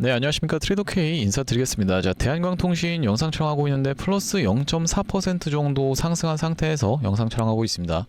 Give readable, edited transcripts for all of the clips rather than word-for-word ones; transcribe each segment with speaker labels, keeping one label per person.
Speaker 1: 네, 안녕하십니까. 트레이더K 인사드리겠습니다. 자, 대한광통신 영상 촬영하고 있는데 플러스 0.4% 정도 상승한 상태에서 영상 촬영하고 있습니다.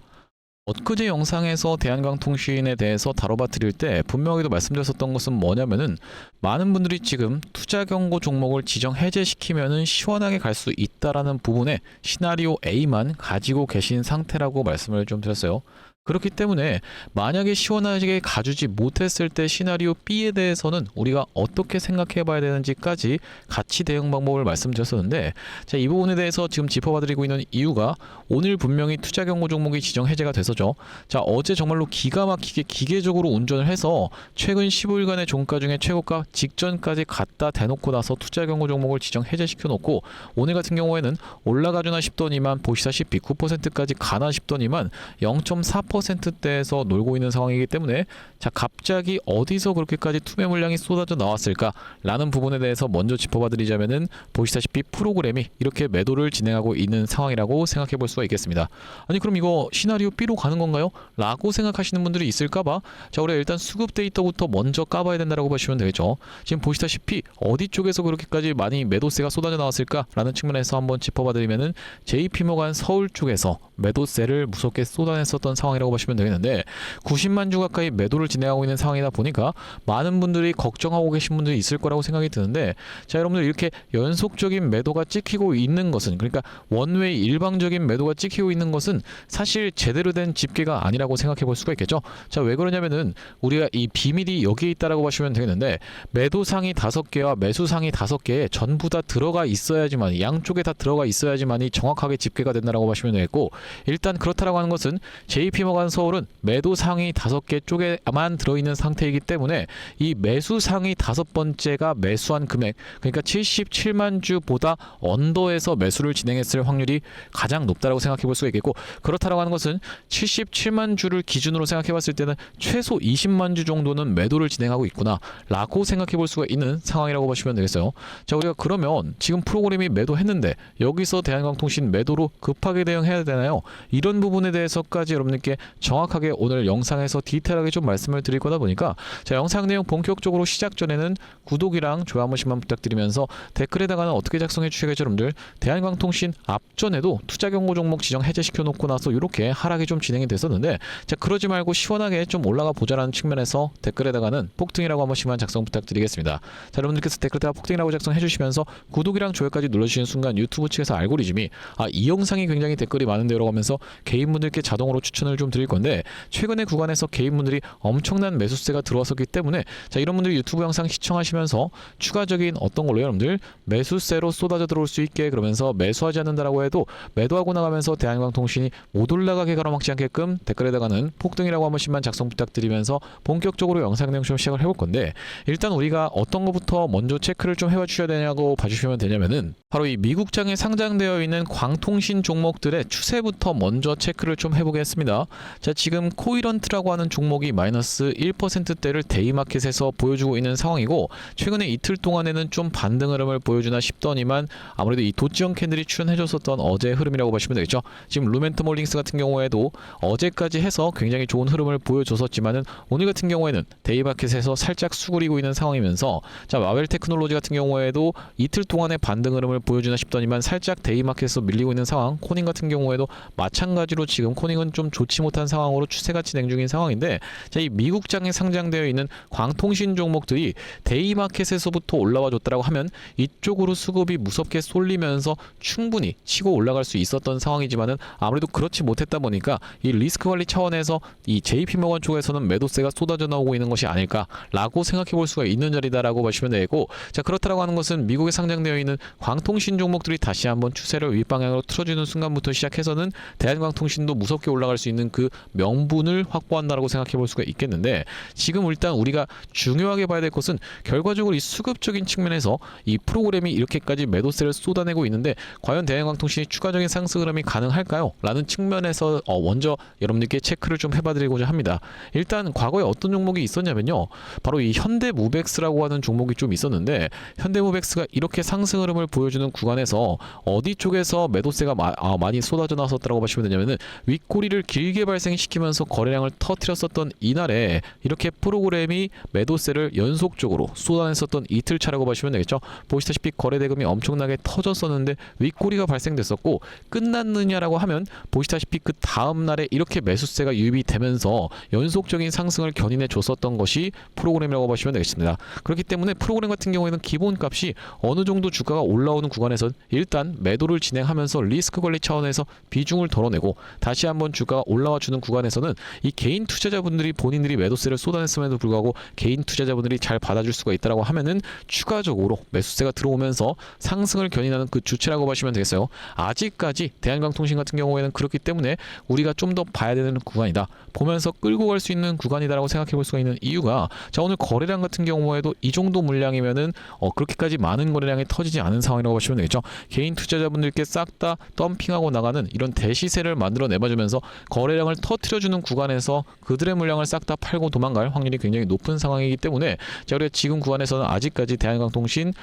Speaker 1: 엊그제 영상에서 대한광통신에 대해서 다뤄봐 드릴 때 분명히도 말씀드렸었던 것은 뭐냐면은 많은 분들이 지금 투자 경고 종목을 지정 해제시키면은 시원하게 갈 수 있다라는 부분에 시나리오 A만 가지고 계신 상태라고 말씀을 좀 드렸어요. 그렇기 때문에 만약에 시원하게 가주지 못했을 때 시나리오 B에 대해서는 우리가 어떻게 생각해 봐야 되는지까지 같이 대응 방법을 말씀드렸었는데, 자, 이 부분에 대해서 지금 짚어봐 드리고 있는 이유가 오늘 분명히 투자 경고 종목이 지정 해제가 돼서죠. 자, 어제 정말로 기가 막히게 기계적으로 운전을 해서 최근 15일간의 종가 중에 최고가 직전까지 갖다 대놓고 나서 투자 경고 종목을 지정 해제시켜 놓고, 오늘 같은 경우에는 올라가주나 싶더니만 보시다시피 9%까지 가나 싶더니만 0.4%대에서 놀고 있는 상황이기 때문에, 자, 갑자기 어디서 그렇게까지 투매 물량이 쏟아져 나왔을까 라는 부분에 대해서 먼저 짚어봐 드리자면은 보시다시피 프로그램이 이렇게 매도를 진행하고 있는 상황이라고 생각해 볼 수가 있겠습니다. 아니, 그럼 이거 시나리오 B로 가는 건가요? 라고 생각하시는 분들이 있을까봐, 자, 우리가 일단 수급 데이터부터 먼저 까봐야 된다고 보시면 되겠죠. 지금 보시다시피 어디 쪽에서 그렇게까지 많이 매도세가 쏟아져 나왔을까 라는 측면에서 한번 짚어봐 드리면은 JP모간 서울 쪽에서 매도세를 무섭게 쏟아냈었던 상황이라고 보시면 되겠는데, 90만 주 가까이 매도를 진행하고 있는 상황이다 보니까 많은 분들이 걱정하고 계신 분들이 있을 거라고 생각이 드는데, 자, 여러분들 이렇게 연속적인 매도가 찍히고 있는 것은, 그러니까 원웨이 일방적인 매도가 찍히고 있는 것은 사실 제대로 된 집계가 아니라고 생각해 볼 수가 있겠죠. 자, 왜 그러냐면은 우리가 이 비밀이 여기에 있다라고 보시면 되겠는데, 매도상이 5개와 매수상이 5개에 전부 다 들어가 있어야지만, 양쪽에 다 들어가 있어야지만이 정확하게 집계가 된다라고 보시면 되겠고, 일단 그렇다라고 하는 것은 JP모간 서울은 매도상이 5개 쪽에만 들어있는 상태이기 때문에 이 매수상이 5번째가 매수한 금액, 그러니까 77만 주보다 언더에서 매수를 진행했을 확률이 가장 높다라고 생각해 볼 수가 있겠고, 그렇다라고 하는 것은 77만 주를 기준으로 생각해 봤을 때는 최소 20만 주 정도는 매도를 진행하고 있구나 라고 생각해 볼 수가 있는 상황이라고 보시면 되겠어요. 자, 우리가 그러면 지금 프로그램이 매도했는데 여기서 대한광통신 매도로 급하게 대응해야 되나요? 이런 부분에 대해서까지 여러분들께 정확하게 오늘 영상에서 디테일하게 좀 말씀을 드릴 거다 보니까, 자, 영상 내용 본격적으로 시작 전에는 구독이랑 좋아요 한 번씩만 부탁드리면서 댓글에다가는 어떻게 작성해 주시겠죠 여러분들. 대한광통신 앞전에도 투자 경고 종목 지정 해제시켜 놓고 나서 이렇게 하락이 좀 진행이 됐었는데, 자, 그러지 말고 시원하게 좀 올라가 보자라는 측면에서 댓글에다가는 폭등이라고 한 번씩만 작성 부탁드리겠습니다. 자, 여러분들께서 댓글에다가 폭등이라고 작성해 주시면서 구독이랑 좋아요까지 눌러주시는 순간 유튜브 측에서 알고리즘이 이 영상이 굉장히 댓글이 많은데 라고 하면서 개인분들께 자동으로 추천을 좀 드릴 건데, 최근의 구간에서 개인분들이 엄청난 매수세가 들어왔었기 때문에, 자, 이런 분들이 유튜브 영상 시청하시면서 추가적인 어떤 걸로 여러분들 매수세로 쏟아져 들어올 수 있게, 그러면서 매수하지 않는다라고 해도 매도하고 나가면서 대한광통신이 못 올라가게 가로막지 않게끔 댓글에다가는 폭등이라고 한 번씩만 작성 부탁드리면서 본격적으로 영상 내용 좀 시작을 해볼 건데, 일단 우리가 어떤 것부터 먼저 체크를 좀 해봐 주셔야 되냐고 봐주시면 되냐면은 바로 이 미국장에 상장되어 있는 광통신 종목들의 추세부터 먼저 체크를 좀 해보겠습니다. 자, 지금 코이런트라고 하는 종목이 마이너스 1%대를 데이마켓에서 보여주고 있는 상황이고, 최근에 이틀 동안에는 좀 반등 흐름을 보여주나 싶더니만 아무래도 이 도지형 캔들이 출현해줬었던 어제의 흐름이라고 보시면 되겠죠. 지금 루멘텀 홀딩스 같은 경우에도 어제까지 해서 굉장히 좋은 흐름을 보여줬었지만은 오늘 같은 경우에는 데이마켓에서 살짝 수그리고 있는 상황이면서, 자, 마벨 테크놀로지 같은 경우에도 이틀 동안의 반등 흐름을 보여주나 싶더니만 살짝 데이마켓에서 밀리고 있는 상황, 코닝 같은 경우에도 마찬가지로 지금 코닝은 좀 좋지 못한 상황으로 추세가 진행 중인 상황인데, 자, 이 미국장에 상장되어 있는 광통신 종목들이 데이마켓에서부터 올라와 줬다라고 하면 이쪽으로 수급이 무섭게 쏠리면서 충분히 치고 올라갈 수 있었던 상황이지만은 아무래도 그렇지 못했다 보니까 이 리스크 관리 차원에서 이 JP모건 쪽에서는 매도세가 쏟아져 나오고 있는 것이 아닐까라고 생각해 볼 수가 있는 자리다라고 보시면 되고, 자, 그렇다라고 하는 것은 미국에 상장되어 있는 광통신 종목들이 다시 한번 추세를 윗방향으로 틀어주는 순간부터 시작해서는 대한광통신도 무섭게 올라갈 수 있는 그 명분을 확보한다라고 생각해 볼 수가 있겠는데, 지금 일단 우리가 중요하게 봐야 될 것은 결과적으로 이 수급적인 측면에서 이 프로그램이 이렇게까지 매도세를 쏟아내고 있는데 과연 대한광통신이 추가적인 상승 흐름이 가능할까요? 라는 측면에서 먼저 여러분들께 체크를 좀 해봐드리고자 합니다. 일단 과거에 어떤 종목이 있었냐면요, 바로 이 현대무벡스라고 하는 종목이 좀 있었는데, 현대무벡스가 이렇게 상승 흐름을 보여주는 구간에서 어디 쪽에서 매도세가 많이 쏟아져 나왔었다고 보시면 되냐면은 윗꼬리를 길게 윗꼬리 발생시키면서 거래량을 터뜨렸었던 이날에 이렇게 프로그램이 매도세를 연속적으로 쏟아냈었던 이틀차라고 보시면 되겠죠. 보시다시피 거래 대금이 엄청나게 터졌었는데 윗꼬리가 발생됐었고, 끝났느냐라고 하면 보시다시피 그 다음 날에 이렇게 매수세가 유입이 되면서 연속적인 상승을 견인해 줬었던 것이 프로그램이라고 보시면 되겠습니다. 그렇기 때문에 프로그램 같은 경우에는 기본값이 어느 정도 주가가 올라오는 구간에선 일단 매도를 진행하면서 리스크 관리 차원에서 비중을 덜어내고, 다시 한번 주가가 올라와 주는 구간에서는 이 개인 투자자분들이 본인들이 매도세를 쏟아냈음에도 불구하고 개인 투자자분들이 잘 받아줄 수가 있다라고 하면은 추가적으로 매수세가 들어오면서 상승을 견인하는 그 주체라고 보시면 되겠어요. 아직까지 대한광통신 같은 경우에는 그렇기 때문에 우리가 좀 더 봐야 되는 구간이다, 보면서 끌고 갈 수 있는 구간이다라고 생각해 볼 수가 있는 이유가, 자, 오늘 거래량 같은 경우에도 이 정도 물량이면은 그렇게까지 많은 거래량이 터지지 않은 상황이라고 보시면 되겠죠. 개인 투자자분들께 싹 다 덤핑하고 나가는 이런 대시세를 만들어 내봐주면서 거래량을 터트려주는 구간에서 그들의 물량을 싹 다 팔고 도망갈 확률이 굉장히 높은 상황이기 때문에, 자, 우리가 지금 구간에서는 아직까지 대한광통신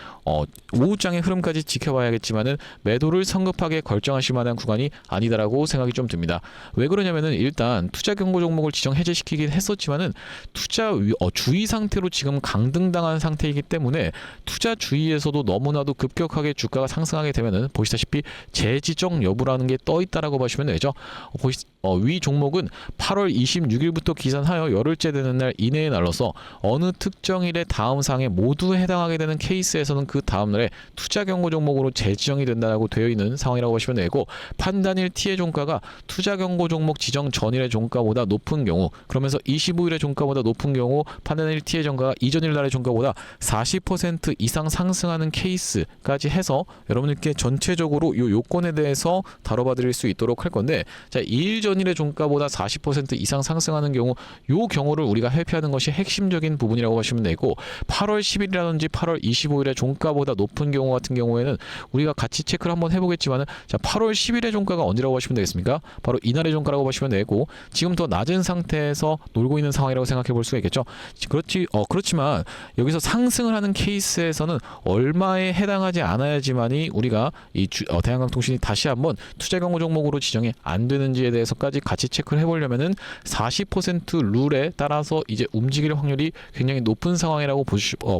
Speaker 1: 오후장의 흐름까지 지켜봐야겠지만은 매도를 성급하게 결정하실 만한 구간이 아니다라고 생각이 좀 듭니다. 왜 그러냐면은 일단 투자 경고 종목을 지정 해제시키긴 했었지만은 투자 주의 상태로 지금 강등당한 상태이기 때문에 투자 주의에서도 너무나도 급격하게 주가가 상승하게 되면은 보시다시피 재지정 여부라는 게 떠 있다라고 보시면 되죠. 위 종목은 8월 26일부터 기산하여 열흘째 되는 날 이내에 날로서 어느 특정일의 다음 상에 모두 해당하게 되는 케이스에서는 그 다음 날에 투자 경고 종목으로 재지정이 된다고 되어 있는 상황이라고 보시면 되고, 판단일 T의 종가가 투자 경고 종목 지정 전일의 종가보다 높은 경우, 그러면서 25일의 종가보다 높은 경우 판단일 T의 종가가 이전일 날의 종가보다 40% 이상 상승하는 케이스까지 해서 여러분들께 전체적으로 이 요건에 대해서 다뤄봐 드릴 수 있도록 할 건데, 자, 2일 전일의 종가보다 40% 이상 상승하는 경우, 요 경우를 우리가 회피하는 것이 핵심적인 부분이라고 보시면 되고, 8월 10일이라든지 8월 25일의 종가보다 높은 경우 같은 경우에는 우리가 같이 체크를 한번 해보겠지만은, 자, 8월 10일의 종가가 언제라고 보시면 되겠습니까? 바로 이날의 종가라고 보시면 되고, 지금 더 낮은 상태에서 놀고 있는 상황이라고 생각해 볼 수가 있겠죠. 그렇지만 여기서 상승을 하는 케이스에서는 얼마에 해당하지 않아야지만이 우리가 이 대한광통신이 다시 한번 투자 경고 종목으로 지정이 안 되는지에 대해서까지 같이 체크를 해보려면은 40% 룰에 따라서 이제 움직일 확률이 굉장히 높은 상황이라고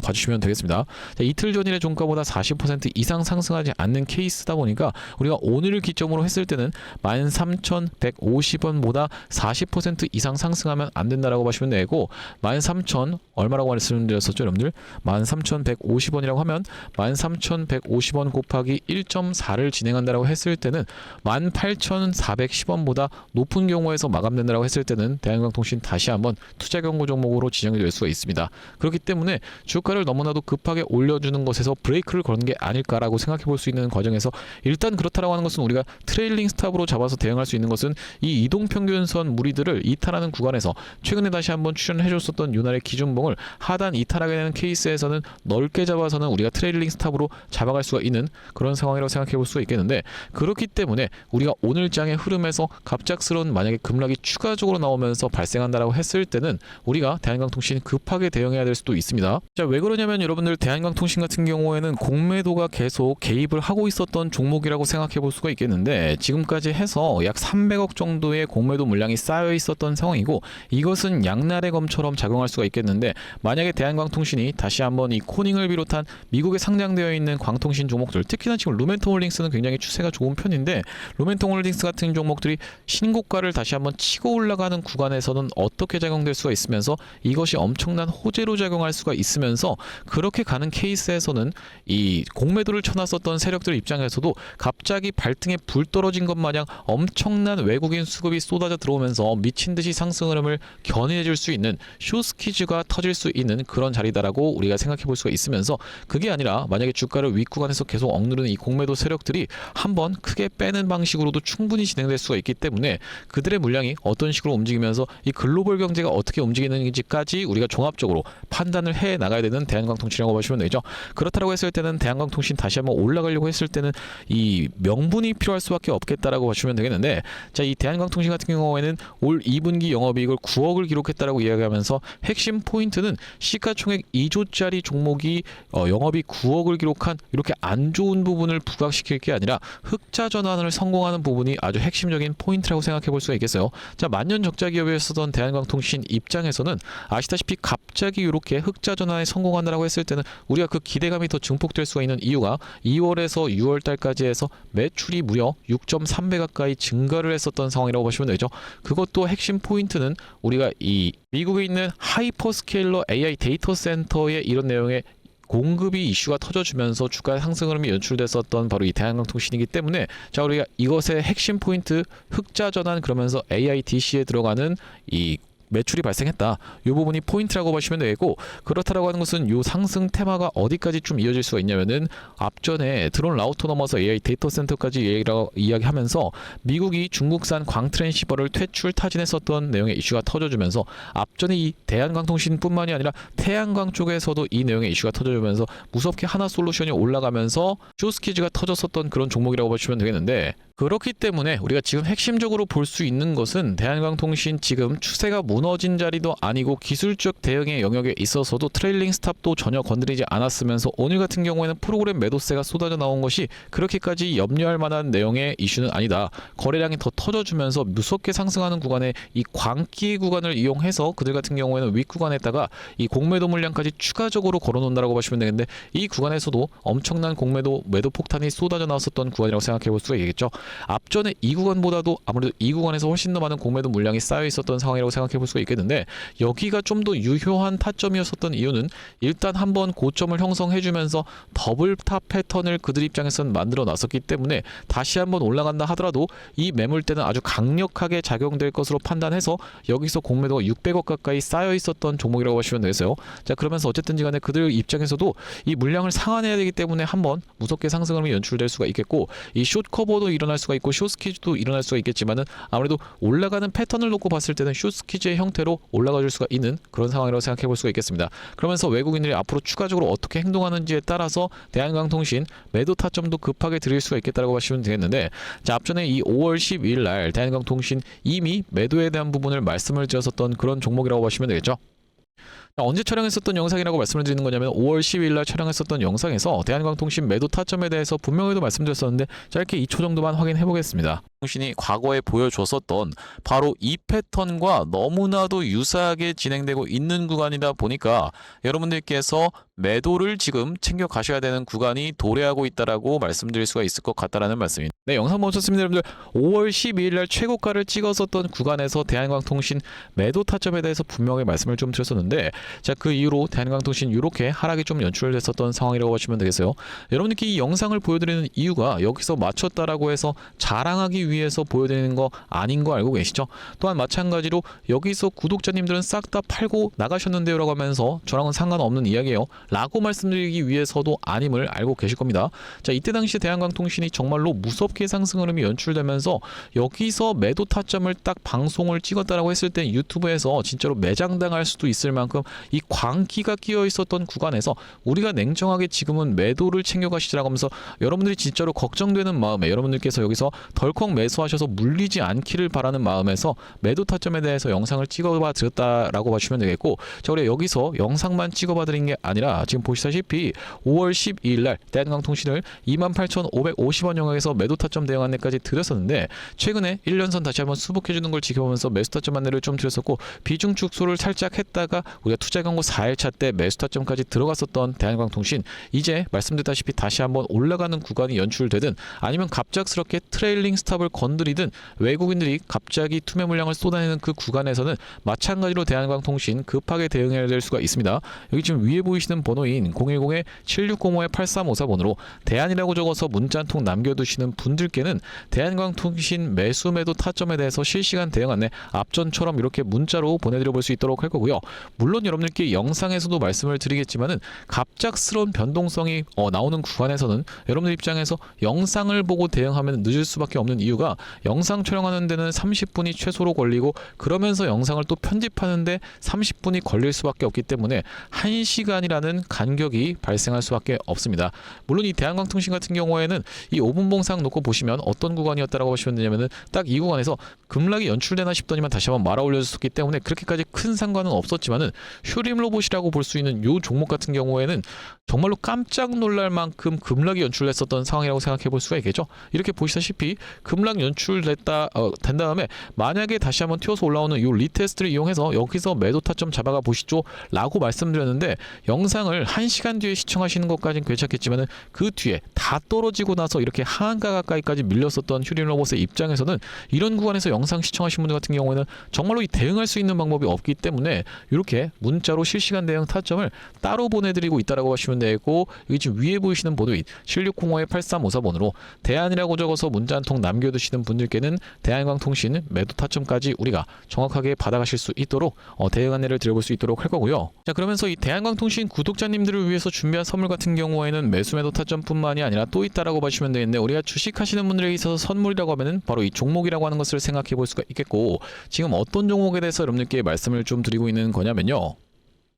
Speaker 1: 봐주시면 되겠습니다. 자, 이틀 전일의 종가보다 40% 이상 상승하지 않는 케이스다 보니까 우리가 오늘을 기점으로 했을 때는 13,150원보다 40% 이상 상승하면 안 된다라고 보시면 되고, 13,000 얼마라고 말씀드렸었죠, 여러분들? 13,150원이라고 하면 13,150원 곱하기 1.4를 진행한다라고 했을 때는 18,410원보다 높은 경우에서 마감된다라고 했을 때는 대한광통신 다시 한번 투자 경고 종목으로 지정이 될 수가 있습니다. 그렇기 때문에 주가를 너무나도 급하게 올려주는 것에서 브레이크를 거는 게 아닐까라고 생각해 볼 수 있는 과정에서, 일단 그렇다라고 하는 것은 우리가 트레일링 스탑으로 잡아서 대응할 수 있는 것은 이 이동평균선 무리들을 이탈하는 구간에서 최근에 다시 한번 출연해 줬었던 유날의 기준봉을 하단 이탈하게 되는 케이스에서는 넓게 잡아서는 우리가 트레일링 스탑으로 잡아갈 수가 있는 그런 상황이라고 생각해 볼 수가 있겠는데, 그렇기 때문에 우리가 오늘 장의 흐름에서 갑작스러운 만약에 급락이 추가적으로 나오면서 발생한다라고 했을 때는 우리가 대한광통신이 급하게 대응해야 될 수도 있습니다. 자, 왜 그러냐면 여러분들 대한광통신 같은 경우에는 공매도가 계속 개입을 하고 있었던 종목이라고 생각해 볼 수가 있겠는데, 지금까지 해서 약 300억 정도의 공매도 물량이 쌓여 있었던 상황이고, 이것은 양날의 검처럼 작용할 수가 있겠는데, 만약에 대한광통신이 다시 한번 이 코닝을 비롯한 미국에 상장되어 있는 광통신 종목들, 특히나 지금 루멘통 홀딩스는 굉장히 추세가 좋은 편인데, 루멘통 홀딩스 같은 종목들이 신고가를 다시 한번 치고 올라가는 구간에서는 어떻게 작용될 수가 있으면서 이것이 엄청난 호재로 작용할 수가 있으면서, 그렇게 가는 케이스에서는 이 공매도를 쳐놨었던 세력들 입장에서도 갑자기 발등에 불 떨어진 것 마냥 엄청난 외국인 수급이 쏟아져 들어오면서 미친 듯이 상승 흐름을 견인해 줄 수 있는 쇼스퀴즈가 터질 수 있는 그런 자리다라고 우리가 생각해 볼 수가 있으면서, 그게 아니라 만약에 주가를 윗구간에서 계속 억누르는 이 공매도 세력들이 한번 크게 빼는 방식으로도 충분히 진행될 수가 있기 때문에 그들의 물량이 어떤 식으로 움직이면서 이 글로벌 경제가 어떻게 움직이는지까지 우리가 종합적으로 판단을 해 나가야 되는 대한광통신이라고 보시면 되죠. 그렇다고 했을 때는 대한광통신 다시 한번 올라가려고 했을 때는 이 명분이 필요할 수밖에 없겠다라고 보시면 되겠는데, 자, 이 대한광통신 같은 경우에는 올 2분기 영업이익을 9억을 기록했다라고 이야기하면서 핵심 포인트는 시가총액 2조짜리 종목이 영업이익 9억을 기록한 이렇게 안 좋은 부분을 부각시킬 게 아니라 흑자 전환을 성공하는 부분이 아주 핵심적인 포인트라고 생각합니다. 생각해 볼 수가 있겠어요. 자, 만년 적자 기업이었던 대한광통신 입장에서는 아시다시피 갑자기 이렇게 흑자 전환에 성공한다라고 했을 때는 우리가 그 기대감이 더 증폭될 수가 있는 이유가 2월에서 6월 달까지 해서 매출이 무려 6.3배 가까이 증가를 했었던 상황이라고 보시면 되죠. 그것도 핵심 포인트는 우리가 이 미국에 있는 하이퍼스케일러 AI 데이터 센터의 이런 내용의 공급이 이슈가 터져주면서 주가 상승 흐름이 연출됐었던 바로 이 대한광통신이기 때문에 자, 우리가 이것의 핵심 포인트 흑자 전환 그러면서 AIDC에 들어가는 이 매출이 발생했다. 이 부분이 포인트라고 보시면 되겠고, 그렇다라고 하는 것은 이 상승 테마가 어디까지 좀 이어질 수가 있냐면은 앞전에 드론 라우터 넘어서 AI 데이터 센터까지 이야기하면서 미국이 중국산 광 트랜시버를 퇴출 타진했었던 내용의 이슈가 터져주면서 앞전에 이 대한광통신뿐만이 아니라 태양광 쪽에서도 이 내용의 이슈가 터져주면서 무섭게 하나솔루션이 올라가면서 쇼스키즈가 터졌었던 그런 종목이라고 보시면 되겠는데, 그렇기 때문에 우리가 지금 핵심적으로 볼 수 있는 것은 대한광통신 지금 추세가 무너진 자리도 아니고 기술적 대응의 영역에 있어서도 트레일링 스탑도 전혀 건드리지 않았으면서 오늘 같은 경우에는 프로그램 매도세가 쏟아져 나온 것이 그렇게까지 염려할 만한 내용의 이슈는 아니다. 거래량이 더 터져주면서 무섭게 상승하는 구간에 이 광기 구간을 이용해서 그들 같은 경우에는 윗 구간에다가 이 공매도 물량까지 추가적으로 걸어놓는다라고 보시면 되는데, 이 구간에서도 엄청난 매도 폭탄이 쏟아져 나왔었던 구간이라고 생각해 볼 수가 있겠죠. 앞전에 이 구간보다도 아무래도 이 구간에서 훨씬 더 많은 공매도 물량이 쌓여 있었던 상황이라고 생각해 볼 수가 있겠는데, 여기가 좀 더 유효한 타점이었었던 이유는 일단 한번 고점을 형성해 주면서 더블 탑 패턴을 그들 입장에서는 만들어 놨었기 때문에 다시 한번 올라간다 하더라도 이 매물대는 아주 강력하게 작용될 것으로 판단해서 여기서 공매도가 600억 가까이 쌓여 있었던 종목이라고 보시면 되겠어요. 자, 그러면서 어쨌든지 간에 그들 입장에서도 이 물량을 상환해야 되기 때문에 한번 무섭게 상승이 연출될 수가 있겠고, 이 숏 커버도 일어날 수가 있고 숏스키즈도 일어날 수가 있겠지만은 아무래도 올라가는 패턴을 놓고 봤을 때는 숏스키즈의 형태로 올라가 줄 수가 있는 그런 상황이라고 생각해 볼 수가 있겠습니다. 그러면서 외국인들이 앞으로 추가적으로 어떻게 행동하는지에 따라서 대한광통신 매도 타점도 급하게 드릴 수가 있겠다고 보시면 되겠는데, 자, 앞전에 이 5월 12일 날 대한광통신 이미 매도에 대한 부분을 말씀을 드렸었던 그런 종목이라고 보시면 되겠죠. 언제 촬영했었던 영상이라고 말씀을 드리는 거냐면 5월 10일 날 촬영했었던 영상에서 대한광통신 매도 타점에 대해서 분명히도 말씀드렸었는데 짧게 2초 정도만 확인해 보겠습니다. 통신이 과거에 보여줬었던 바로 이 패턴과 너무나도 유사하게 진행되고 있는 구간이다 보니까 여러분들께서 매도를 지금 챙겨 가셔야 되는 구간이 도래하고 있다라고 말씀드릴 수가 있을 것 같다라는 말씀입니다. 네, 영상 멈췄습니다. 여러분들 5월 12일 날 최고가를 찍었었던 구간에서 대한광통신 매도 타점에 대해서 분명히 말씀을 좀 드렸었는데, 자, 그 이후로 대한광통신 이렇게 하락이 좀 연출됐었던 상황이라고 보시면 되겠어요. 여러분들께 이 영상을 보여드리는 이유가 여기서 맞췄다라고 해서 자랑하기 위해서 보여드리는 거 아닌 거 알고 계시죠? 또한 마찬가지로 여기서 구독자님들은 싹 다 팔고 나가셨는데요 라고 하면서 저랑은 상관없는 이야기예요 라고 말씀드리기 위해서도 아님을 알고 계실 겁니다. 자, 이때 당시 대한광통신이 정말로 무섭게 상승 흐름이 연출되면서 여기서 매도 타점을 딱 방송을 찍었다라고 했을 때 유튜브에서 진짜로 매장당할 수도 있을 만큼 이 광기가 끼어 있었던 구간에서 우리가 냉정하게 지금은 매도를 챙겨가시라고 하면서 여러분들이 진짜로 걱정되는 마음에 여러분들께서 여기서 덜컥 매수하셔서 물리지 않기를 바라는 마음에서 매도 타점에 대해서 영상을 찍어봐 드렸다라고 보시면 되겠고, 자, 우리가 여기서 영상만 찍어봐 드린 게 아니라 지금 보시다시피 5월 12일 날 대한광통신을 28,550원 영역에서 매도 타점 대응 안내까지 드렸었는데, 최근에 1년선 다시 한번 수복해주는 걸 지켜보면서 매수 타점 안내를 좀 드렸었고, 비중 축소를 살짝 했다가 우리가 투자 광고 4일차 때 매수 타점까지 들어갔었던 대한광통신, 이제 말씀드렸다시피 다시 한번 올라가는 구간이 연출되든 아니면 갑작스럽게 트레일링 스탑을 건드리든 외국인들이 갑자기 투매 물량을 쏟아내는 그 구간에서는 마찬가지로 대한광통신 급하게 대응해야 될 수가 있습니다. 여기 지금 위에 보이시는 번호인 010-7605-8354 번호로 대안이라고 적어서 문자 한 통 남겨두시는 분들께는 대한광통신 매수 매도 타점에 대해서 실시간 대응 안내 앞전처럼 이렇게 문자로 보내드려 볼 수 있도록 할 거고요. 물론 여러분들께 영상에서도 말씀을 드리겠지만은 갑작스러운 변동성이 나오는 구간에서는 여러분들 입장에서 영상을 보고 대응하면 늦을 수밖에 없는 이유가, 영상 촬영하는 데는 30분이 최소로 걸리고 그러면서 영상을 또 편집하는데 30분이 걸릴 수밖에 없기 때문에 1시간이라는 되는 간격이 발생할 수밖에 없습니다. 물론 이 대한광통신 같은 경우에는 이 5분 봉상 놓고 보시면 어떤 구간이었다라고 보시면 되냐면은 딱 이 구간에서 급락이 연출되나 싶더니만 다시 한번 말아 올려줬기 때문에 그렇게까지 큰 상관은 없었지만은 슈림 로봇이라고 볼 수 있는 요 종목 같은 경우에는 정말로 깜짝 놀랄 만큼 급락이 연출됐었던 상황이라고 생각해 볼 수가 있겠죠. 이렇게 보시다시피 급락 연출됐다 된 다음에 만약에 다시 한번 튀어서 올라오는 이 리테스트를 이용해서 여기서 매도 타점 잡아가 보시죠 라고 말씀드렸는데, 영상을 1시간 뒤에 시청하시는 것까지는 괜찮겠지만 그 뒤에 다 떨어지고 나서 이렇게 하한가 가까이까지 밀렸었던 슈림 로봇의 입장에서는 이런 구간에서 영상 시청하신 분들 같은 경우에는 정말로 이 대응할 수 있는 방법이 없기 때문에 이렇게 문자로 실시간 대응 타점을 따로 보내드리고 있다라고 하시면 되고, 여기 지금 위에 보이시는 보도인 7605-8354번으로 대안이라고 적어서 문자 한 통 남겨두시는 분들께는 대한광통신 매도 타점까지 우리가 정확하게 받아가실 수 있도록 대응 안내를 드려볼 수 있도록 할 거고요. 자, 그러면서 이 대한광통신 구독자님들을 위해서 준비한 선물 같은 경우에는 매수 매도 타점뿐만이 아니라 또 있다라고 보시면 되겠는데, 우리가 주식하시는 분들에게 있어서 선물이라고 하면은 바로 이 종목이라고 하는 것을 생각해 볼 수가 있겠고, 지금 어떤 종목에 대해서 여러분들께 말씀을 좀 드리고 있는 거냐면요.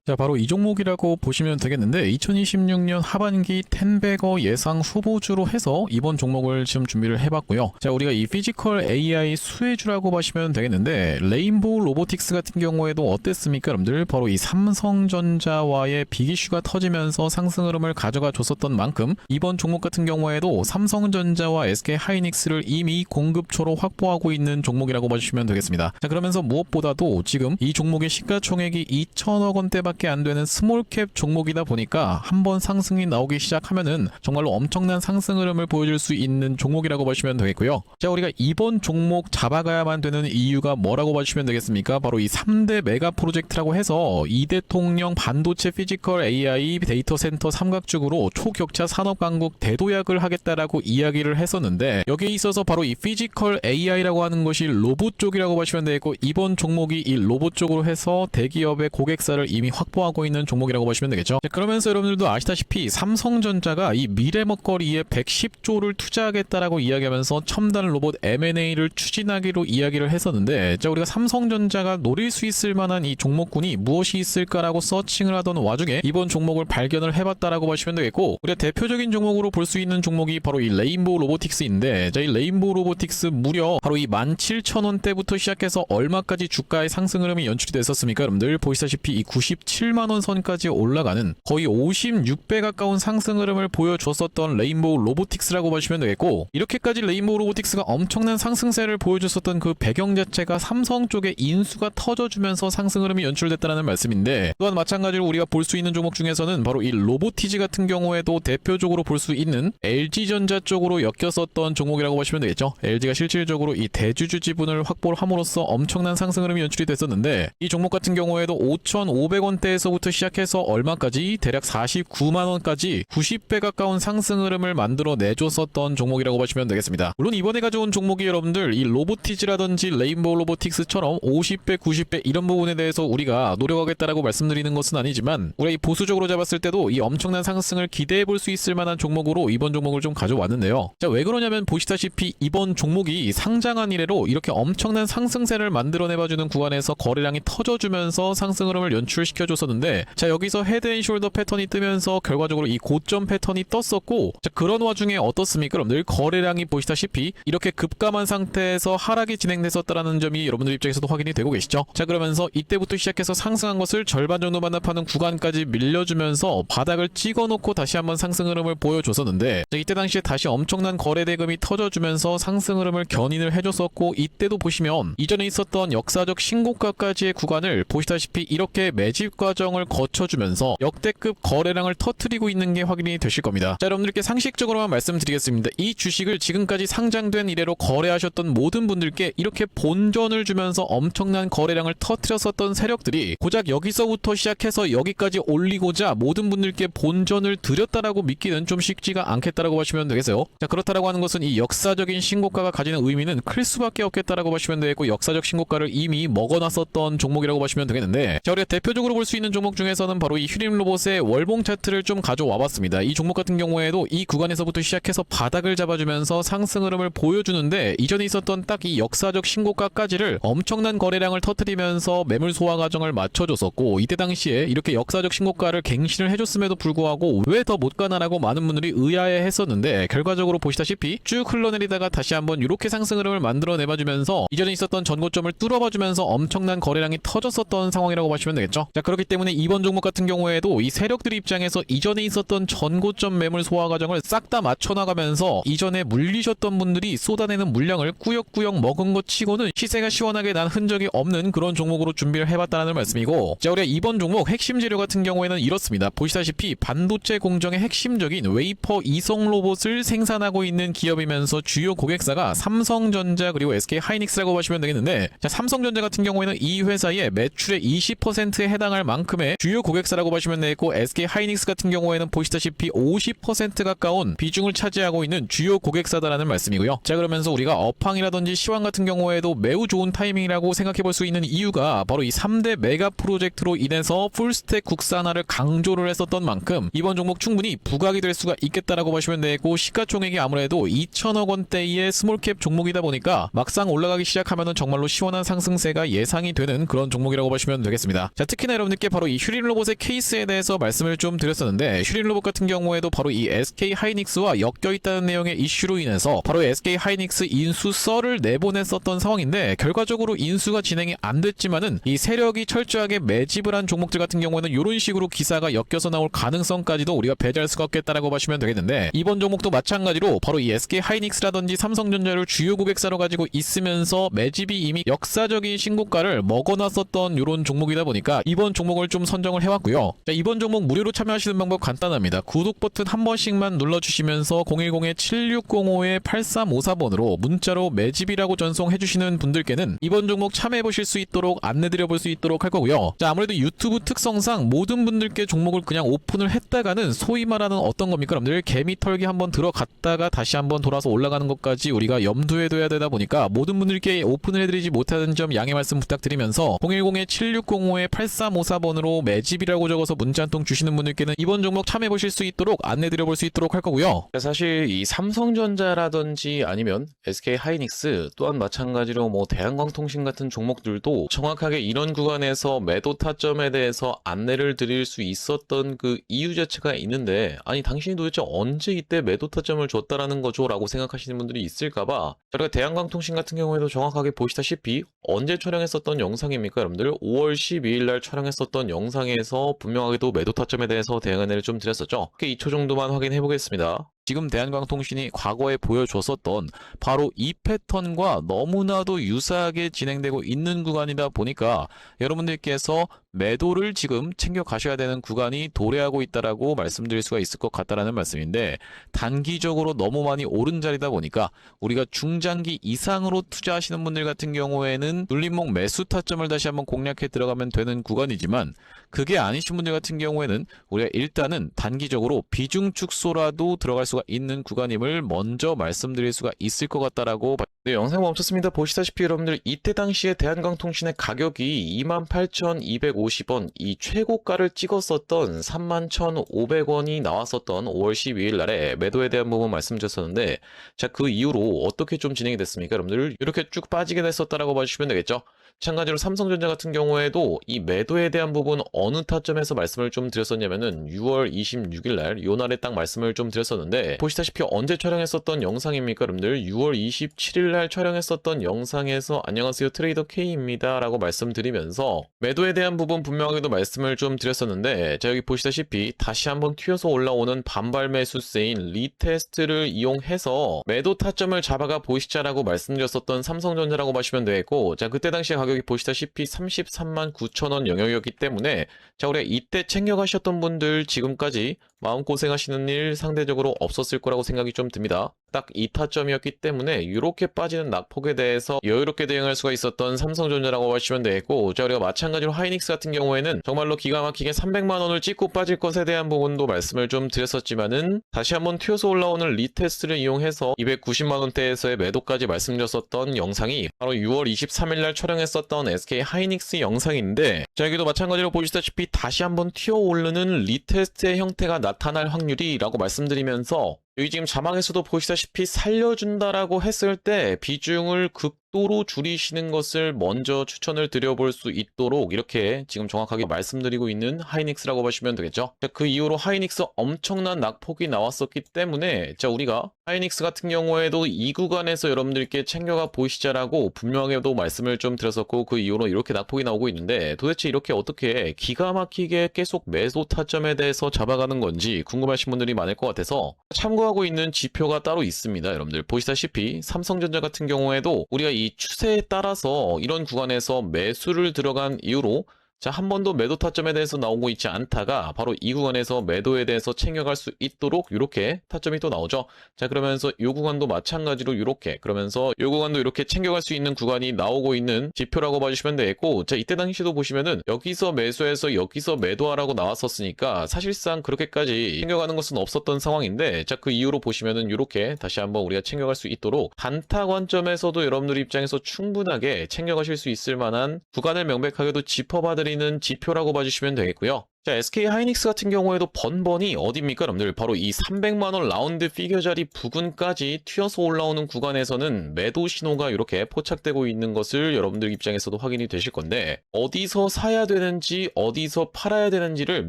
Speaker 1: 자, 바로 이 종목이라고 보시면 되겠는데, 2026년 하반기 텐베거 예상 후보주로 해서 이번 종목을 지금 준비를 해봤고요. 자, 우리가 이 피지컬 AI 수혜주라고 보시면 되겠는데, 레인보우 로보틱스 같은 경우에도 어땠습니까, 여러분들? 바로 이 삼성전자와의 빅이슈가 터지면서 상승 흐름을 가져가 줬었던 만큼 이번 종목 같은 경우에도 삼성전자와 SK하이닉스를 이미 공급처로 확보하고 있는 종목이라고 봐주시면 되겠습니다. 자, 그러면서 무엇보다도 지금 이 종목의 시가총액이 2천억 원대밖에 안 되는 스몰캡 종목이다 보니까 한번 상승이 나오기 시작하면은 정말로 엄청난 상승 흐름을 보여줄 수 있는 종목이라고 보시면 되겠고요. 자, 우리가 이번 종목 잡아가야만 되는 이유가 뭐라고 봐주시면 되겠습니까? 바로 이 3대 메가 프로젝트라고 해서 이대통령 반도체 피지컬 AI 데이터 센터 삼각죽으로 초격차 산업 강국 대도약을 하겠다라고 이야기를 했었는데, 여기에 있어서 바로 이 피지컬 AI라고 하는 것이 로봇 쪽이라고 보시면 되겠고, 이번 종목이 이 로봇 쪽으로 해서 대기업의 고객사를 이미 확보하고 있는 종목이라고 보시면 되겠죠. 자, 그러면서 여러분들도 아시다시피 삼성전자가 이 미래 먹거리에 110조를 투자하겠다라고 이야기하면서 첨단 로봇 M&A를 추진하기로 이야기를 했었는데, 자, 우리가 삼성전자가 노릴 수 있을 만한 이 종목군이 무엇이 있을까라고 서칭을 하던 와중에 이번 종목을 발견을 해봤다라고 보시면 되겠고, 우리가 대표적인 종목으로 볼 수 있는 종목이 바로 이 레인보우 로보틱스인데, 자, 이 레인보우 로보틱스 무려 바로 이 17,000원대부터 시작해서 얼마까지 주가의 상승 흐름이 연출이 됐었습니까? 여러분들 보시다시피 이 97만원 선까지 올라가는 거의 56배 가까운 상승 흐름을 보여줬었던 레인보우 로보틱스라고 보시면 되겠고, 이렇게까지 레인보우 로보틱스가 엄청난 상승세를 보여줬었던 그 배경 자체가 삼성 쪽에 인수가 터져주면서 상승 흐름이 연출됐다는 말씀인데, 또한 마찬가지로 우리가 볼 수 있는 종목 중에서는 바로 이 로보티지 같은 경우에도 대표적으로 볼 수 있는 LG전자 쪽으로 엮였었던 종목이라고 보시면 되겠죠. LG가 실질적으로 이 대주주 지분을 확보를 함으로써 엄청난 상승 흐름이 연출이 됐었는데, 이 종목 같은 경우에도 5,500원대에서부터 시작해서 얼마까지 대략 49만원까지 90배 가까운 상승 흐름을 만들어 내줬었던 종목이라고 보시면 되겠습니다. 물론 이번에 가져온 종목이 여러분들 이 로보티지라든지 레인보우 로보틱스처럼 50배 90배 이런 부분에 대해서 우리가 노력하겠다라고 말씀드리는 것은 아니지만, 우리가 이 보수적으로 잡았을 때도 이 엄청난 상승을 기대해 볼 수 있을 만한 종목으로 이번 종목을 좀 가져왔는데요. 자, 왜 그러냐면 보시다시피 이번 종목이 상장한 이래로 이렇게 엄청난 상승세를 만들어내봐주는 구간에서 거래량이 터져주면서 상승 흐름을 연출시켜줬었는데, 자, 여기서 헤드앤숄더 패턴이 뜨면서 결과적으로 이 고점 패턴이 떴었고, 자, 그런 와중에 어떻습니까? 여러분들 거래량이 보시다시피 이렇게 급감한 상태에서 하락이 진행됐었다는 점이 여러분들 입장에서도 확인이 되고 계시죠? 자, 그러면서 이때부터 시작해서 상승한 것을 절반 정도 반납하는 구간까지 밀려주면서 바닥을 찍어놓고 다시 한번 상승 흐름을 보여줬었는데, 자, 이때 당시에 다시 엄청난 거래 대금이 터져주면서 상승 흐름을 견인을 해줬었고, 이때도 보시면 이전에 있었던 역사적 신고가까지의 구간을 보시다시피 이렇게 매집 과정을 거쳐주면서 역대급 거래량을 터뜨리고 있는 게 확인이 되실 겁니다. 자, 여러분들께 상식적으로만 말씀드리겠습니다. 이 주식을 지금까지 상장된 이래로 거래하셨던 모든 분들께 이렇게 본전을 주면서 엄청난 거래량을 터뜨렸었던 세력들이 고작 여기서부터 시작해서 여기까지 올리고자 모든 분들께 본전을 드렸다라고 믿기는 좀 쉽지가 않겠다라고 보시면 되겠어요. 자, 그렇다라고 하는 것은 이 역사적인 신고가가 가지는 의미는 클 수밖에 없겠다라고 보시면 되겠고, 역사적 신고가를 이미 먹어놨었던 종목이라고 보시면 되겠는데, 자, 우리가 대표적으로 볼 볼 수 있는 종목 중에서는 바로 이 휴림로봇의 월봉 차트를 좀 가져와 봤습니다. 이 종목 같은 경우에도 이 구간에서부터 시작해서 바닥을 잡아주면서 상승 흐름을 보여주는데 이전에 있었던 딱 이 역사적 신고가까지를 엄청난 거래량을 터뜨리면서 매물 소화 과정을 맞춰줬었고, 이때 당시에 이렇게 역사적 신고가를 갱신을 해줬음에도 불구하고 왜 더 못 가나라고 많은 분들이 의아해 했었는데, 결과적으로 보시다시피 쭉 흘러내리다가 다시 한번 이렇게 상승 흐름을 만들어내봐주면서 이전에 있었던 전고점을 뚫어봐주면서 엄청난 거래량이 터졌었던 상황이라고 보시면 되겠죠. 자, 그렇기 때문에 이번 종목 같은 경우에도 이 세력들 입장에서 이전에 있었던 전고점 매물 소화 과정을 싹 다 맞춰나가면서 이전에 물리셨던 분들이 쏟아내는 물량을 꾸역꾸역 먹은 것 치고는 시세가 시원하게 난 흔적이 없는 그런 종목으로 준비를 해봤다는 말씀이고, 자, 우리가 이번 종목 핵심 재료 같은 경우에는 이렇습니다. 보시다시피 반도체 공정의 핵심적인 웨이퍼 이성 로봇을 생산하고 있는 기업이면서 주요 고객사가 삼성전자 그리고 SK 하이닉스라고 보시면 되겠는데, 자, 삼성전자 같은 경우에는 이 회사의 매출의 20%에 해당할 만큼의 주요 고객사라고 보시면 되겠고, SK 하이닉스 같은 경우에는 보시다시피 50% 가까운 비중을 차지하고 있는 주요 고객사다라는 말씀이고요. 자, 그러면서 우리가 업황이라든지 시황 같은 경우에도 매우 좋은 타이밍이라고 생각해 볼 수 있는 이유가 바로 이 3대 메가 프로젝트로 인해서 풀스택 국산화를 강조를 했었던 만큼 이번 종목 충분히 부각이 될 수가 있겠다라고 보시면 되고, 시가총액이 아무래도 2천억 원대의 스몰캡 종목이다 보니까 막상 올라가기 시작하면은 정말로 시원한 상승세가 예상이 되는 그런 종목이라고 보시면 되겠습니다. 자, 특히나 여러분들께 바로 이 휴림로봇의 케이스에 대해서 말씀을 좀 드렸었는데, 휴림로봇 같은 경우에도 바로 이 SK 하이닉스와 엮여있다는 내용의 이슈로 인해서 바로 SK 하이닉스 인수 썰을 내보냈었던 상황인데, 결과적으로 인수가 진행이 안 됐지만은 이 세력이 철저하게 매집을 한 종목들 같은 경우에는 이런 식으로 기사가 엮여서 나올 가능성까지도 우리가 배제할 수가 없겠다라고 보시면 되겠는데, 이번 종목도 마찬가지로 바로 이 SK 하이닉스라든지 삼성전자를 주요 고객사로 가지고 있으면서 매집이 이미 역사적인 신고가를 먹어놨었던 이런 종목이다 보니까 이번 종목을 좀 선정을 해왔고요. 자, 이번 종목 무료로 참여하시는 방법 간단합니다. 구독 버튼 한 번씩만 눌러주시면서 010-7605-8354번으로 문자로 매집이라고 전송해주시는 분들께는 이번 종목 참여해보실 수 있도록 안내드려볼 수 있도록 할 거고요. 자, 아무래도 유튜브 특성상 모든 분들께 종목을 그냥 오픈을 했다가는 소위 말하는 어떤 겁니까? 여러분들 개미 털기 한번 들어갔다가 다시 한번 돌아서 올라가는 것까지 우리가 염두에 둬야 되다 보니까 모든 분들께 오픈을 해드리지 못하는 점 양해 말씀 부탁드리면서 010-7605-8354번으로 매집이라고 적어서 문자 한 통 주시는 분들께는 이번 종목 참여해보실 수 있도록 안내드려볼 수 있도록 할 거고요.
Speaker 2: 사실 이 삼성전자라든지 아니면 SK 하이닉스 또한 마찬가지로 뭐 대한광통신 같은 종목들도 정확하게 이런 구간에서 매도 타점에 대해서 안내를 드릴 수 있었던 그 이유 자체가 있는데, 아니 당신이 도대체 언제 이때 매도 타점을 줬다라는 거죠? 라고 생각하시는 분들이 있을까봐 저희가 대한광통신 같은 경우에도 정확하게 보시다시피 언제 촬영했었던 영상입니까? 여러분들 5월 12일 날 촬영했었던 영상에서 분명하게도 매도 타점에 대해서 대응 안내를 좀 드렸었죠. 2초 정도만 확인해 보겠습니다.
Speaker 1: 지금 대한광통신이 과거에 보여줬었던 바로 이 패턴과 너무나도 유사하게 진행되고 있는 구간이다 보니까 여러분들께서 매도를 지금 챙겨 가셔야 되는 구간이 도래하고 있다라고 말씀드릴 수가 있을 것 같다라는 말씀인데, 단기적으로 너무 많이 오른 자리다 보니까 우리가 중장기 이상으로 투자하시는 분들 같은 경우에는 눌림목 매수 타점을 다시 한번 공략해 들어가면 되는 구간이지만, 그게 아니신 분들 같은 경우에는 우리가 일단은 단기적으로 비중 축소라도 들어갈 수가 있는 구간임을 먼저 말씀드릴 수가 있을 것 같다라고.
Speaker 2: 네, 영상 멈췄습니다. 보시다시피 여러분들 이때 당시에 대한광통신의 가격이 28,250원, 이 최고가를 찍었었던 31,500원이 나왔었던 5월 12일 날에 매도에 대한 부분 말씀드렸었는데, 자, 그 이후로 어떻게 좀 진행이 됐습니까? 여러분들 이렇게 쭉 빠지게 됐었다라고 봐주시면 되겠죠. 마찬가지로 삼성전자 같은 경우에도 이 매도에 대한 부분 어느 타점에서 말씀을 좀 드렸었냐면은 6월 26일 날 요 날에 딱 말씀을 좀 드렸었는데, 보시다시피 언제 촬영했었던 영상입니까? 여러분들 6월 27일 날 촬영했었던 영상에서 안녕하세요 트레이더 K입니다 라고 말씀드리면서 매도에 대한 부분 분명하게도 말씀을 좀 드렸었는데, 자, 여기 보시다시피 다시 한번 튀어서 올라오는 반발 매수세인 리테스트를 이용해서 매도 타점을 잡아가 보시자라고 말씀드렸었던 삼성전자라고 보시면 되겠고, 자, 그때 당시 가격이 보시다시피 33만 9천원 영역이었기 때문에, 자, 우리가 이때 챙겨가셨던 분들 지금까지 마음고생하시는 일 상대적으로 없었을 거라고 생각이 좀 듭니다. 딱 이 타점이었기 때문에 이렇게 빠지는 낙폭에 대해서 여유롭게 대응할 수가 있었던 삼성전자라고 보시면 되겠고, 자, 우리가 마찬가지로 하이닉스 같은 경우에는 정말로 기가 막히게 300만 원을 찍고 빠질 것에 대한 부분도 말씀을 좀 드렸었지만은 다시 한번 튀어서 올라오는 리테스트를 이용해서 290만 원대에서의 매도까지 말씀드렸었던 영상이 바로 6월 23일 날 촬영했었던 SK 하이닉스 영상인데, 자, 여기도 마찬가지로 보시다시피 다시 한번 튀어 오르는 리테스트의 형태가 나타날 확률이라고 말씀드리면서, 여기 지금 자막에서도 보시다시피 살려준다라고 했을 때 비중을 극도로 줄이시는 것을 먼저 추천을 드려볼 수 있도록 이렇게 지금 정확하게 말씀드리고 있는 하이닉스라고 보시면 되겠죠. 자, 그 이후로 하이닉스 엄청난 낙폭이 나왔었기 때문에, 자, 우리가 하이닉스 같은 경우에도 이 구간에서 여러분들께 챙겨가 보시자라고 분명하게도 말씀을 좀 드렸었고, 그 이후로 이렇게 낙폭이 나오고 있는데, 도대체 이렇게 어떻게 기가 막히게 계속 매도 타점에 대해서 잡아가는 건지 궁금하신 분들이 많을 것 같아서 참고하고 있는 지표가 따로 있습니다. 여러분들 보시다시피 삼성전자 같은 경우에도 우리가 이 추세에 따라서 이런 구간에서 매수를 들어간 이후로, 자, 한 번도 매도 타점에 대해서 나오고 있지 않다가 바로 이 구간에서 매도에 대해서 챙겨갈 수 있도록 이렇게 타점이 또 나오죠. 자, 그러면서 이 구간도 마찬가지로 이렇게, 그러면서 이 구간도 이렇게 챙겨갈 수 있는 구간이 나오고 있는 지표라고 봐주시면 되겠고, 자, 이때 당시도 보시면은 여기서 매수해서 여기서 매도하라고 나왔었으니까 사실상 그렇게까지 챙겨가는 것은 없었던 상황인데, 자, 그 이후로 보시면은 이렇게 다시 한번 우리가 챙겨갈 수 있도록 단타 관점에서도 여러분들 입장에서 충분하게 챙겨가실 수 있을 만한 구간을 명백하게도 짚어봐드리는 지표라고 봐주시면 되겠고요. 자, SK 하이닉스 같은 경우에도 번번이 어디입니까, 여러분들? 바로 이 300만원 라운드 피겨 자리 부근까지 튀어서 올라오는 구간에서는 매도 신호가 이렇게 포착되고 있는 것을 여러분들 입장에서도 확인이 되실 건데, 어디서 사야 되는지 어디서 팔아야 되는지를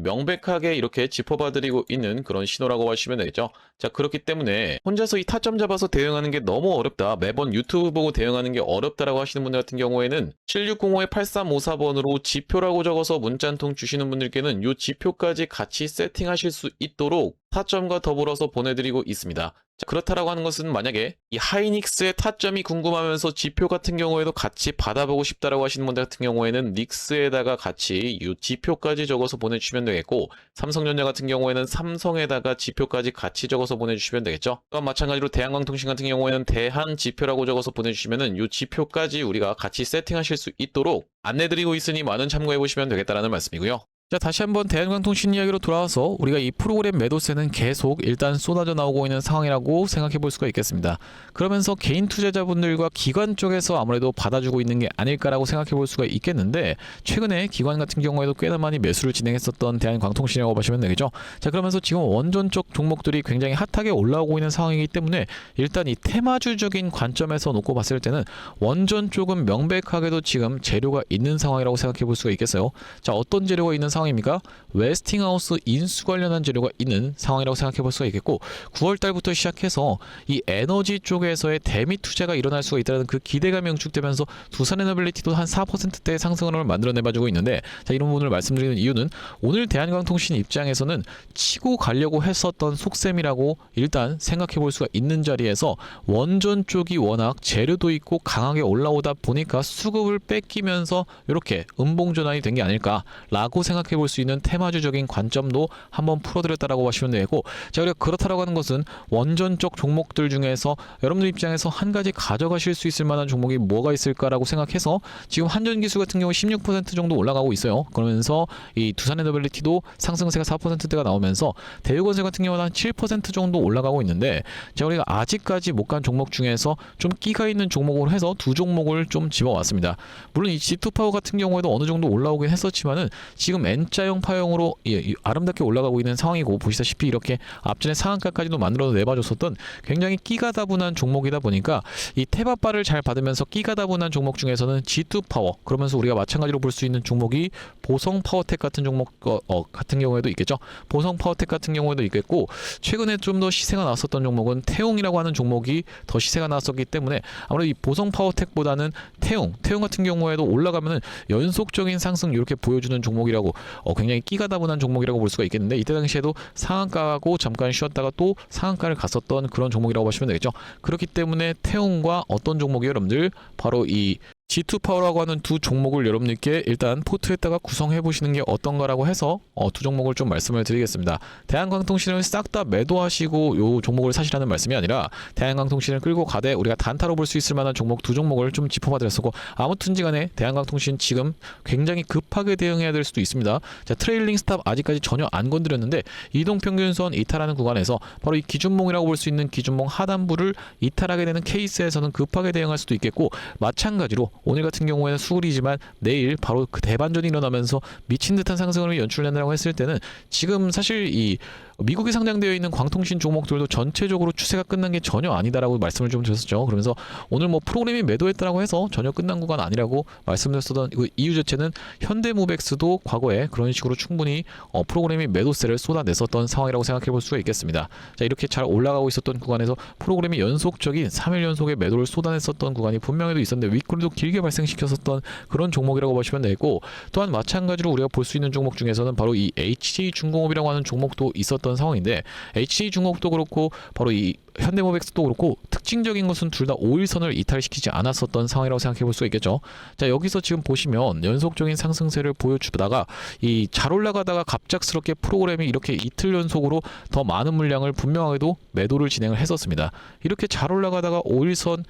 Speaker 2: 명백하게 이렇게 짚어봐드리고 있는 그런 신호라고 하시면 되겠죠. 자, 그렇기 때문에 혼자서 이 타점 잡아서 대응하는 게 너무 어렵다, 매번 유튜브 보고 대응하는 게 어렵다라고 하시는 분들 같은 경우에는 7605-8354번으로 지표라고 적어서 문자 한 통 주시는 분들께는 이 지표까지 같이 세팅하실 수 있도록 타점과 더불어서 보내드리고 있습니다. 자, 그렇다라고 하는 것은 만약에 이 하이닉스의 타점이 궁금하면서 지표 같은 경우에도 같이 받아보고 싶다라고 하시는 분들 같은 경우에는 닉스에다가 같이 이 지표까지 적어서 보내주시면 되겠고, 삼성전자 같은 경우에는 삼성에다가 지표까지 같이 적어서 보내주시면 되겠죠. 또한 마찬가지로 대한광통신 같은 경우에는 대한 지표라고 적어서 보내주시면은 이 지표까지 우리가 같이 세팅하실 수 있도록 안내드리고 있으니 많은 참고해보시면 되겠다라는 말씀이고요.
Speaker 1: 자, 다시 한번 대한광통신 이야기로 돌아와서 우리가 이 프로그램 매도세는 계속 일단 쏟아져 나오고 있는 상황이라고 생각해 볼 수가 있겠습니다. 그러면서 개인 투자자분들과 기관 쪽에서 아무래도 받아주고 있는 게 아닐까라고 생각해 볼 수가 있겠는데, 최근에 기관 같은 경우에도 꽤나 많이 매수를 진행했었던 대한광통신이라고 보시면 되겠죠. 자, 그러면서 지금 원전 쪽 종목들이 굉장히 핫하게 올라오고 있는 상황이기 때문에 일단 이 테마주적인 관점에서 놓고 봤을 때는 원전 쪽은 명백하게도 지금 재료가 있는 상황이라고 생각해 볼 수가 있겠어요. 자, 어떤 재료가 있는 상황입니까? 웨스팅하우스 인수 관련한 재료가 있는 상황이라고 생각해 볼 수가 있겠고, 9월 달부터 시작해서 이 에너지 쪽에서의 대미 투자가 일어날 수가 있다는 그 기대감이 응축되면서 두산에너빌리티도 한 4%대의 상승을 만들어내가지고 있는데, 자, 이런 부분을 말씀드리는 이유는 오늘 대한광통신 입장에서는 치고 가려고 했었던 속셈이라고 일단 생각해 볼 수가 있는 자리에서 원전 쪽이 워낙 재료도 있고 강하게 올라오다 보니까 수급을 뺏기면서 이렇게 음봉 전환이 된 게 아닐까라고 생각해 볼 수 있는 테마주적인 관점도 한번 풀어드렸다라고 보시면 되고, 자, 그리고 그렇다라고 하는 것은 원전 쪽 종목들 중에서 여러분들 입장에서 한 가지 가져가실 수 있을 만한 종목이 뭐가 있을까라고 생각해서 지금 한전기수 같은 경우 16% 정도 올라가고 있어요. 그러면서 이 두산에너빌리티도 상승세가 4%대가 나오면서 대우건설 같은 경우는 한 7% 정도 올라가고 있는데, 자, 우리가 아직까지 못 간 종목 중에서 좀 끼가 있는 종목으로 해서 두 종목을 좀 집어왔습니다. 물론 이 G2파워 같은 경우에도 어느 정도 올라오긴 했었지만은 지금 N자형 파형으로 아름답게 올라가고 있는 상황이고, 보시다시피 이렇게 앞전에 상한가까지도 만들어 내봐줬었던 굉장히 끼가 다분한 종목이다 보니까 이 테바바를 잘 받으면서 끼가 다분한 종목 중에서는 G2파워, 그러면서 우리가 마찬가지로 볼 수 있는 종목이 보성파워텍 같은 종목 같은 경우에도 있겠죠. 보성파워텍 같은 경우에도 있겠고, 최근에 좀 더 시세가 나왔었던 종목은 태웅이라고 하는 종목이 더 시세가 나왔었기 때문에 아무래도 이 보성파워텍보다는 태웅 같은 경우에도 올라가면은 연속적인 상승 이렇게 보여주는 종목이라고 굉장히 끼가 다분한 종목이라고 볼 수가 있겠는데, 이때 당시에도 상한가하고 잠깐 쉬었다가 또 상한가를 갔었던 그런 종목이라고 보시면 되겠죠. 그렇기 때문에 태웅과 어떤 종목이 여러분들 바로 이 G2 파워라고 하는 두 종목을 여러분들께 일단 포트에다가 구성해 보시는 게 어떤가라고 해서 두 종목을 좀 말씀을 드리겠습니다. 대한광통신을 싹 다 매도하시고 요 종목을 사시라는 말씀이 아니라 대한광통신을 끌고 가되 우리가 단타로 볼 수 있을 만한 종목 두 종목을 좀 짚어봐 드렸었고, 아무튼지간에 대한광통신 지금 굉장히 급하게 대응해야 될 수도 있습니다. 자, 트레일링 스탑 아직까지 전혀 안 건드렸는데 이동평균선 이탈하는 구간에서 바로 이 기준봉이라고 볼 수 있는 기준봉 하단부를 이탈하게 되는 케이스에서는 급하게 대응할 수도 있겠고, 마찬가지로 오늘 같은 경우에는 수급이지만 내일 바로 그 대반전이 일어나면서 미친 듯한 상승을 연출된다고 했을 때는 지금 사실 이 미국에 상장되어 있는 광통신 종목들도 전체적으로 추세가 끝난 게 전혀 아니다라고 말씀을 좀 드렸었죠. 그러면서 오늘 뭐 프로그램이 매도했다라고 해서 전혀 끝난 구간 아니라고 말씀드렸었던 그 이유 자체는 현대모백스도 과거에 그런 식으로 충분히 프로그램이 매도세를 쏟아냈었던 상황이라고 생각해 볼 수가 있겠습니다. 자, 이렇게 잘 올라가고 있었던 구간에서 프로그램이 연속적인 3일 연속의 매도를 쏟아냈었던 구간이 분명히도 있었는데 윗꼬리도 길게 발생시켰었던 그런 종목이라고 보시면 되고, 또한 마찬가지로 우리가 볼 수 있는 종목 중에서는 바로 이 HJ중공업이라고 하는 종목도 있었던 상황인데, HJ중공업도 그렇고 바로 이 현대모백스도 그렇고 특징적인 것은 둘 다 5일선을 이탈시키지 않았었던 상황이라고 생각해 볼 수 있겠죠. 자, 여기서 지금 보시면 연속적인 상승세를 보여주다가 이 잘 올라가다가 갑작스럽게 프로그램이 이렇게 이틀 연속으로 더 많은 물량을 분명하게도 매도를 진행을 했었습니다. 이렇게 잘 올라가다가 5일선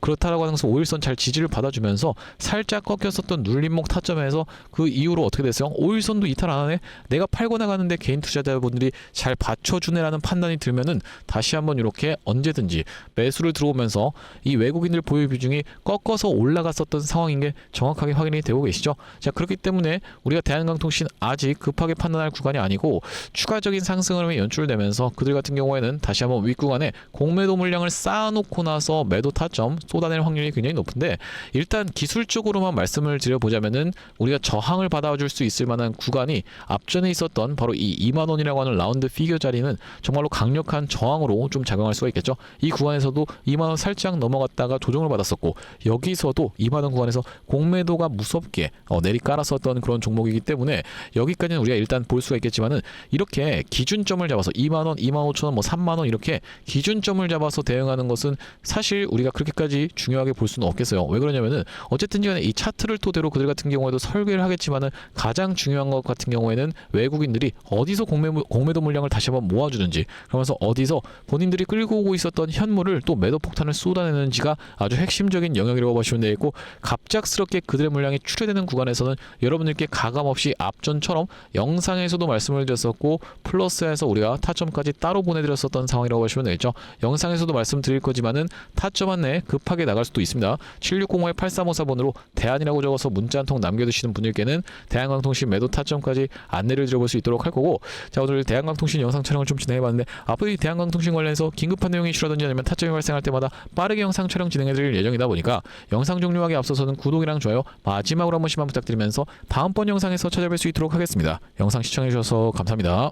Speaker 1: 그렇다라고 하는 것은 5일선 잘 지지를 받아주면서 살짝 꺾였었던 눌림목 타점에서 그 이후로 어떻게 됐어요? 5일선도 이탈 안 하네? 내가 팔고 나가는데 개인 투자자분들이 잘 받쳐주네라는 판단이 들면은 다시 한번 이렇게 언제든지 매수를 들어오면서 이 외국인들 보유 비중이 꺾어서 올라갔었던 상황인 게 정확하게 확인이 되고 계시죠. 자, 그렇기 때문에 우리가 대한광통신 아직 급하게 판단할 구간이 아니고 추가적인 상승 흐름이 연출되면서 그들 같은 경우에는 다시 한번 윗구간에 공매도 물량을 쌓아놓고 나서 매도 타점 쏟아낼 확률이 굉장히 높은데, 일단 기술적으로만 말씀을 드려보자면은 우리가 저항을 받아줄 수 있을 만한 구간이 앞전에 있었던 바로 이 2만원이라고 하는 라운드 피겨 자리는 정말로 강력한 저항으로 좀 작용할 수가 있겠죠. 이 구간에서도 2만원 살짝 넘어갔다가 조정을 받았었고, 여기서도 2만원 구간에서 공매도가 무섭게 내리깔았었던 그런 종목이기 때문에 여기까지는 우리가 일단 볼 수가 있겠지만은, 이렇게 기준점을 잡아서 2만원, 2만5천원, 뭐 3만원 이렇게 기준점을 잡아서 대응하는 것은 사실 우리가 그렇게까지 중요하게 볼 수는 없겠어요. 왜 그러냐면은 어쨌든 간에 이 차트를 토대로 그들 같은 경우에도 설계를 하겠지만은 가장 중요한 것 같은 경우에는 외국인들이 어디서 공매도 물량을 다시 한번 모아주는지, 그러면서 어디서 본인들이 끌고 오고 있었던 현물을 또 매도 폭탄을 쏟아내는지가 아주 핵심적인 영역이라고 보시면 되겠고, 갑작스럽게 그들의 물량이 출회되는 구간에서는 여러분들께 가감없이 앞전처럼 영상에서도 말씀을 드렸었고 플러스에서 우리가 타점까지 따로 보내드렸었던 상황이라고 보시면 되겠죠. 영상에서도 말씀드릴 거지만은 타점 안내 급하게 나갈 수도 있습니다. 7605-8354번으로 대안이라고 적어서 문자 한 통 남겨두시는 분들께는 대한광통신 매도 타점까지 안내를 드려볼 수 있도록 할 거고, 자, 오늘 대한광통신 영상 촬영을 좀 진행해봤는데 앞으로 이 대한광통신 관련해서 긴급한 내용이 이슈라든지 아니면 타점이 발생할 때마다 빠르게 영상 촬영 진행해드릴 예정이다 보니까 영상 종료하기 앞서서는 구독이랑 좋아요 마지막으로 한 번씩만 부탁드리면서 다음번 영상에서 찾아뵐 수 있도록 하겠습니다. 영상 시청해주셔서 감사합니다.